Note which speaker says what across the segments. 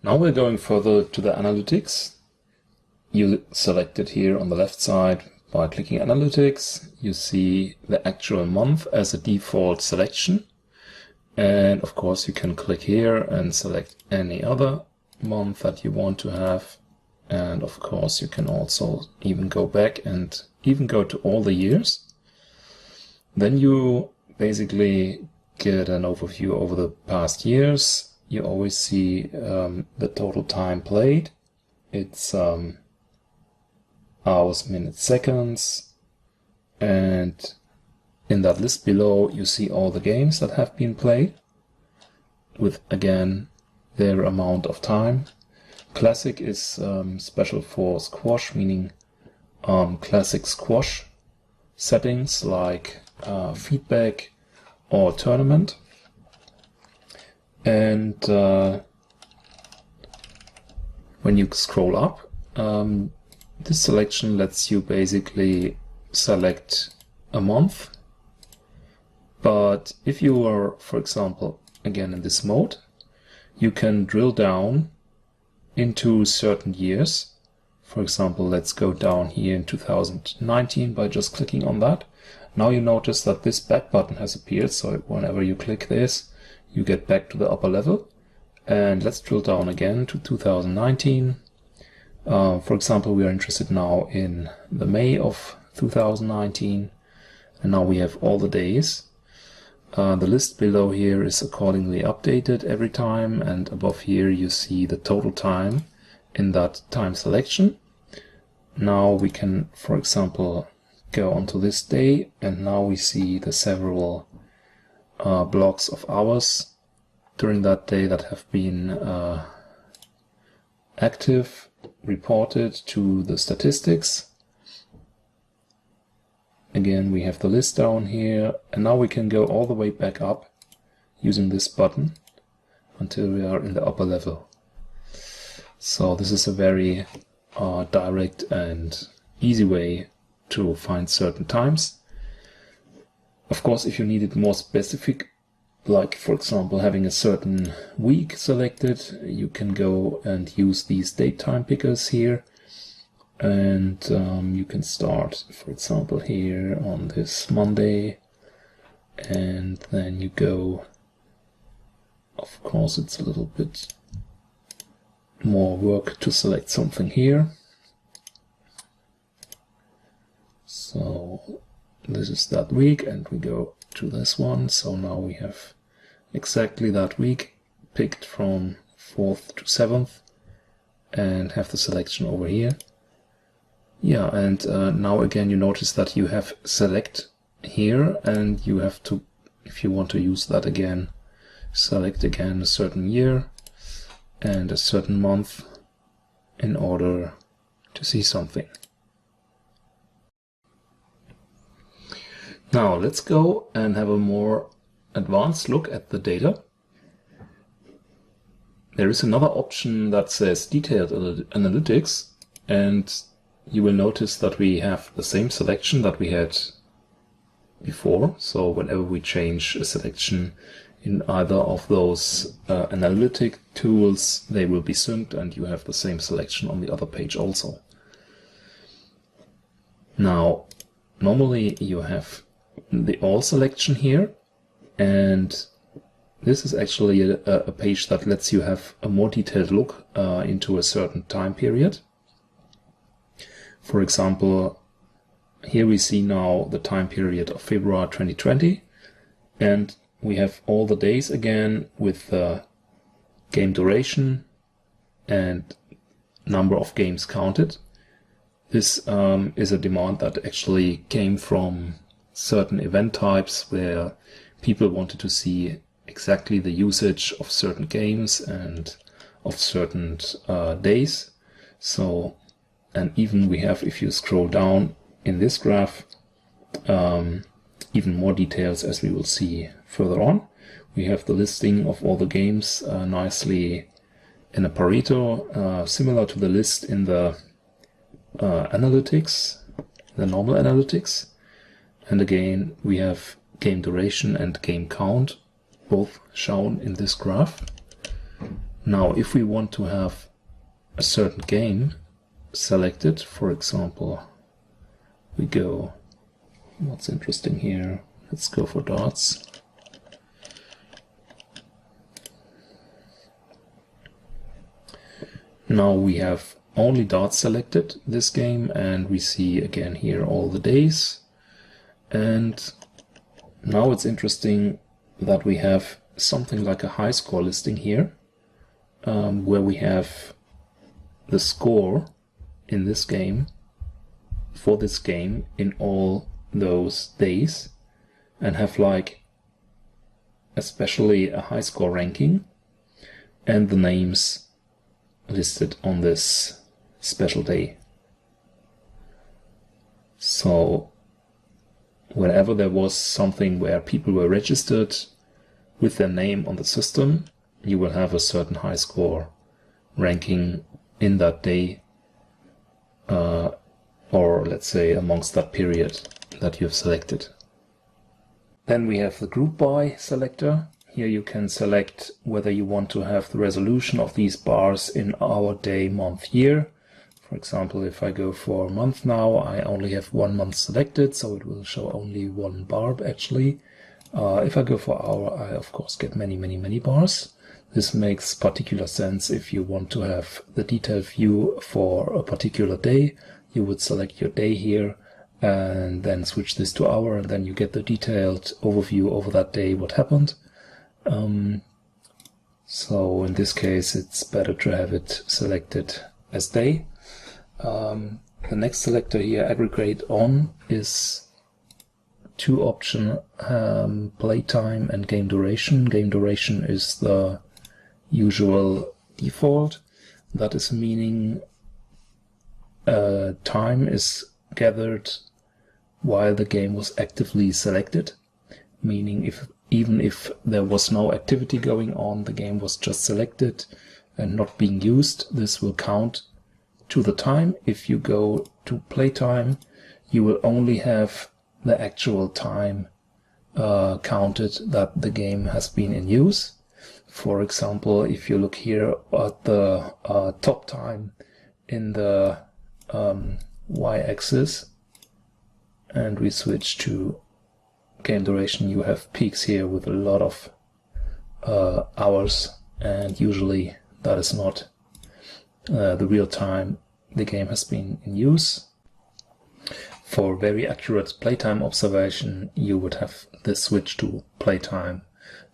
Speaker 1: Now we're going further to the analytics. You select it here on the left side by clicking Analytics. You see the actual month as a default selection. And of course you can click here and select any other month that you want to have. And of course you can also even go back and even go to all the years. Then you basically get an overview over the past years. You always see the total time played. It's hours, minutes, seconds. And in that list below, you see all the games that have been played with, again, their amount of time. Classic is special for squash, meaning classic squash settings like feedback or tournament. And when you scroll up, this selection lets you basically select a month. But if you are, for example, again in this mode, you can drill down into certain years. For example, let's go down here in 2019 by just clicking on that. Now you notice that this back button has appeared, so whenever you click this, you get back to the upper level. And let's drill down again to 2019. For example, we are interested now in the May of 2019, and now we have all the days. The list below here is accordingly updated every time, and above here you see the total time in that time selection. Now we can, for example, go onto this day, and now we see the several blocks of hours during that day that have been active, reported to the statistics. Again, we have the list down here, and now we can go all the way back up using this button until we are in the upper level. So this is a very direct and easy way to find certain times. Of course, if you need it more specific, like for example having a certain week selected, you can go and use these date time pickers here. And you can start, for example, here on this Monday, and then you go, of course it's a little bit more work to select something here. So this is that week, and we go to this one. So now we have exactly that week picked from 4th to 7th and have the selection over here. Yeah, and now again you notice that you have select here, and you have to, if you want to use that again, select again a certain year and a certain month in order to see something. Now let's go and have a more advanced look at the data. There is another option that says detailed analytics, and you will notice that we have the same selection that we had before. So whenever we change a selection in either of those analytic tools, they will be synced, and you have the same selection on the other page also. Now, normally you have the all selection here, and this is actually a page that lets you have a more detailed look into a certain time period. For example, here we see now the time period of February 2020, and we have all the days again with the game duration and number of games counted. This is a demand that actually came from certain event types where people wanted to see exactly the usage of certain games and of certain days. So, and even we have, if you scroll down in this graph, even more details, as we will see further on. We have the listing of all the games nicely in a Pareto, similar to the list in the analytics, the normal analytics. And again, we have game duration and game count, both shown in this graph. Now, if we want to have a certain game selected, for example, we go, what's interesting here? Let's go for darts. Now we have only darts selected this game, and we see again here all the days. And now it's interesting that we have something like a high score listing here, where we have the score in this game for this game in all those days, and have like especially a high score ranking and the names listed on this special day. So whenever there was something where people were registered with their name on the system, you will have a certain high score ranking in that day, or let's say amongst that period that you've selected. Then we have the group by selector. Here you can select whether you want to have the resolution of these bars in hour, day, month, year. For example, if I go for a month now, I only have 1 month selected, so it will show only 1 bar actually. If I go for hour, I of course get many bars. This makes particular sense if you want to have the detailed view for a particular day. You would select your day here and then switch this to hour, and then you get the detailed overview over that day, what happened. So in this case, it's better to have it selected as day. The next selector here, aggregate on, is 2 option, playtime and game duration. Game duration is the usual default. That is meaning time is gathered while the game was actively selected, meaning even if there was no activity going on, the game was just selected and not being used, this will count to the time. If you go to playtime, you will only have the actual time counted that the game has been in use. For example, if you look here at the top time in the y-axis and we switch to game duration, you have peaks here with a lot of hours, and usually that is not the real time the game has been in use. For very accurate playtime observation, you would have this switch to playtime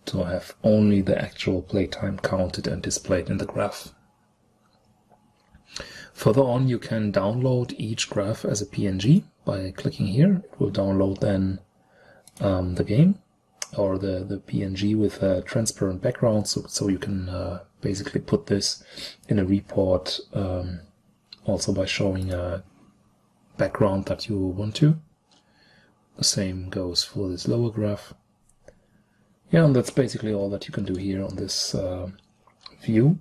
Speaker 1: to have only the actual playtime counted and displayed in the graph. Further on, you can download each graph as a PNG by clicking here. It will download then the game or the PNG with a transparent background, so you can basically put this in a report also by showing a background that you want to. The same goes for this lower graph. Yeah, and that's basically all that you can do here on this view.